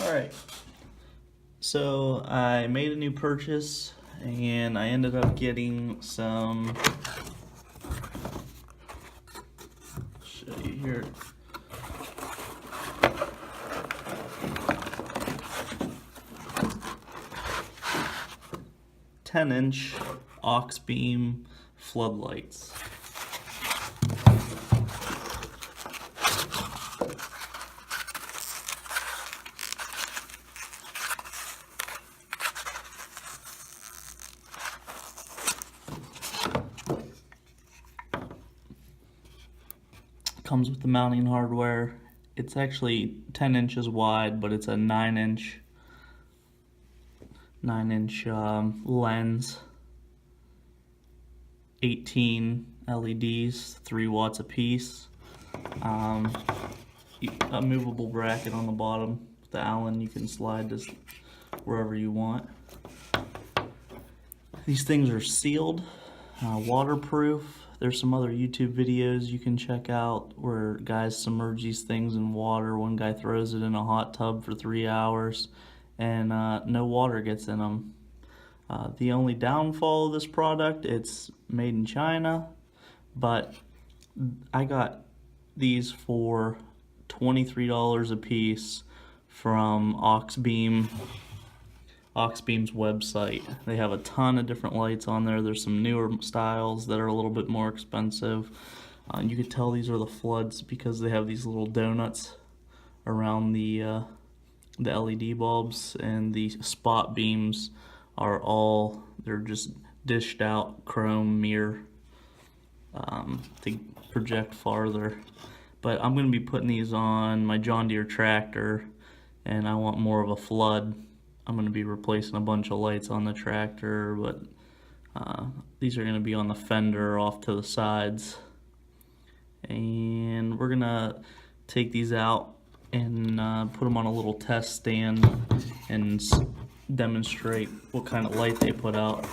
Alright, so I made a new purchase and I ended up getting some, show you here, "10" Auxbeam floodlights. Comes with the mounting hardware. It's actually 10 inches wide, but it's a 9-inch lens. 18 LEDs, 3 watts a piece. A movable bracket on the bottom. With the Allen, you can slide this wherever you want. These things are sealed, waterproof. There's some other YouTube videos you can check out where guys submerge these things in water. One guy throws it in a hot tub for 3 hours and no water gets in them. The only downfall of this product, it's made in China, but I got these for $23 a piece from Auxbeam's website. They have a ton of different lights on there. There's some newer styles that are a little bit more expensive. You could tell these are the floods because they have these little donuts around the LED bulbs, and the spot beams are they're just dished out chrome mirror to project farther. But I'm going to be putting these on my John Deere tractor, and I want more of a flood. I'm going to be replacing a bunch of lights on the tractor, but these are going to be on the fender off to the sides. And we're going to take these out and put them on a little test stand and demonstrate what kind of light they put out.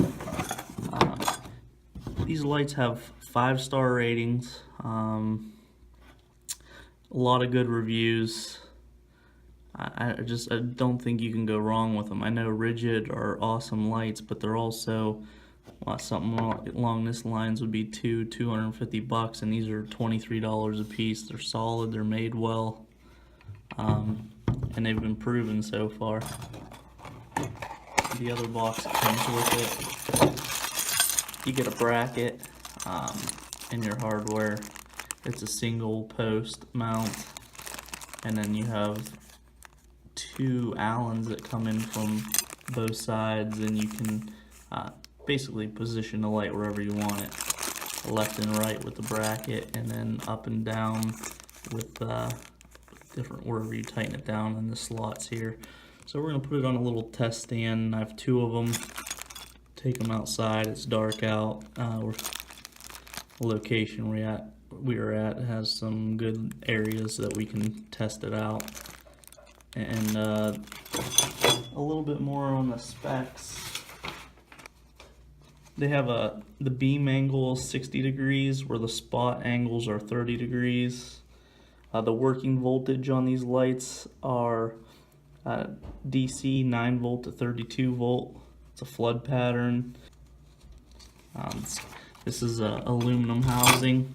These lights have 5-star ratings, a lot of good reviews. I don't think you can go wrong with them. I know Rigid are awesome lights, but they're also, well, something along this lines would be $250, and these are $23 a piece. They're solid, they're made well, and they've been proven so far. The other box that comes with it, you get a bracket and your hardware. It's a single post mount, and then you have 2 Allens that come in from both sides, and you can basically position the light wherever you want it, left and right with the bracket, and then up and down with different wherever you tighten it down in the slots here. So we're going to put it on a little test stand. I have 2 of them. Take them outside. It's dark out. The location we are at has some good areas that we can test it out. And a little bit more on the specs. They have the beam angle is 60 degrees where the spot angles are 30 degrees. The working voltage on these lights are DC 9 volt to 32 volt. It's a flood pattern. This is aluminum housing,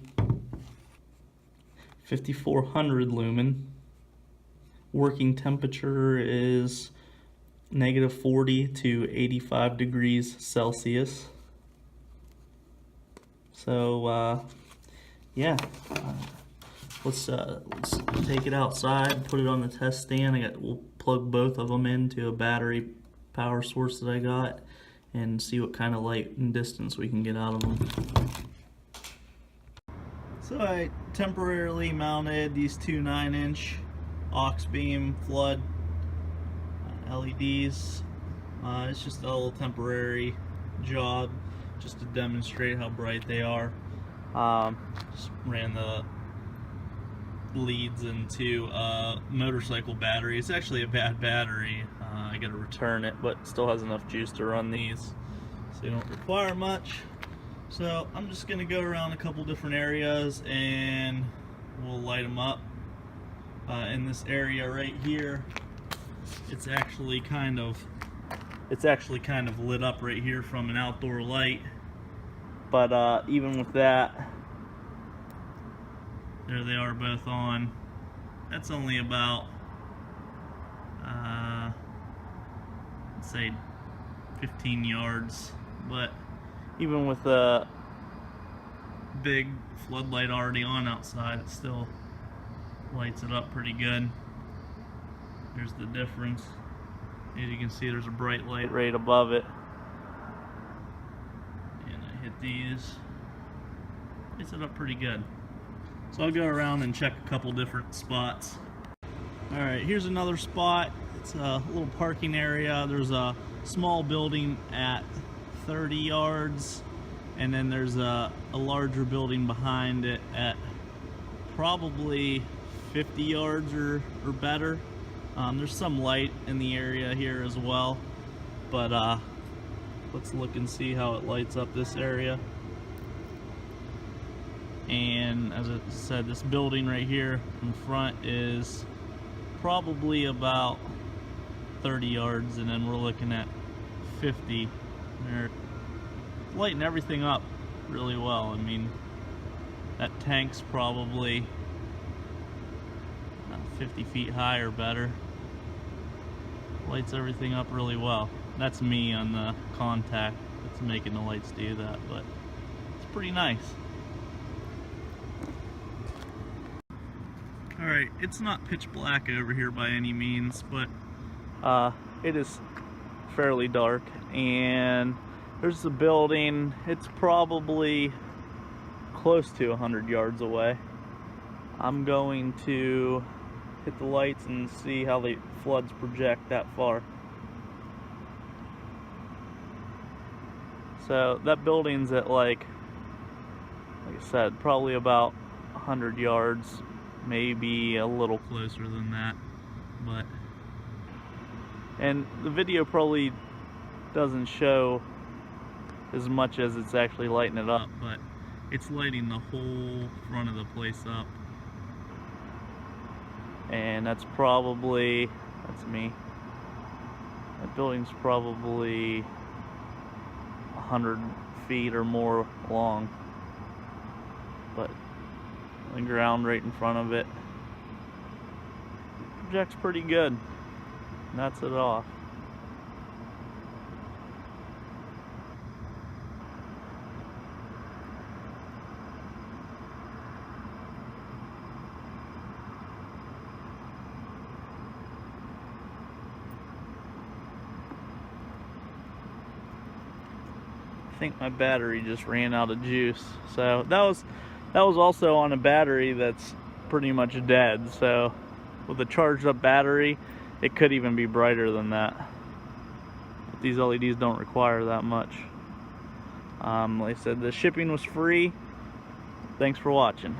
5400 lumen. Working temperature is -40 to 85 degrees Celsius. So yeah, let's take it outside, put it on the test stand. We'll plug both of them into a battery power source that I got, and see what kind of light and distance we can get out of them. So I temporarily mounted these 2 9-inch Auxbeam flood LEDs. It's just a little temporary job just to demonstrate how bright they are. Just ran the leads into a motorcycle battery. It's actually a bad battery. I gotta return it, but still has enough juice to run these, so they don't require much. So I'm just gonna go around a couple different areas and we'll light them up. In this area right here, it's actually kind of lit up right here from an outdoor light. But even with that, there they are both on. That's only about let's say 15 yards, but even with a big floodlight already on outside, it still lights it up pretty good. There's the difference. As you can see, there's a bright light right above it. And I hit these. Lights it up pretty good. So I'll go around and check a couple different spots. Alright, here's another spot. It's a little parking area. There's a small building at 30 yards, and then there's a larger building behind it at probably 50 yards or better. There's some light in the area here as well, but let's look and see how it lights up this area. And as I said, this building right here in front is probably about 30 yards, and then we're looking at 50. They're lighting everything up really well. I mean, that tank's probably 50 feet high or better. Lights everything up really well. That's me on the contact that's making the lights do that, but it's pretty nice. Alright, it's not pitch black over here by any means, but it is fairly dark, and there's a building. It's probably close to 100 yards away. I'm going to hit the lights and see how the floods project that far. So that building's at like I said, probably about 100 yards, maybe a little closer than that, but and the video probably doesn't show as much as it's actually lighting it up, but it's lighting the whole front of the place up. And that's probably, that's me. That building's probably 100 feet or more long, but the ground right in front of it projects pretty good. And that's it off. I think my battery just ran out of juice, so that was also on a battery that's pretty much dead. So with a charged up battery, it could even be brighter than that. But these LEDs don't require that much. Like I said, the shipping was free. Thanks for watching.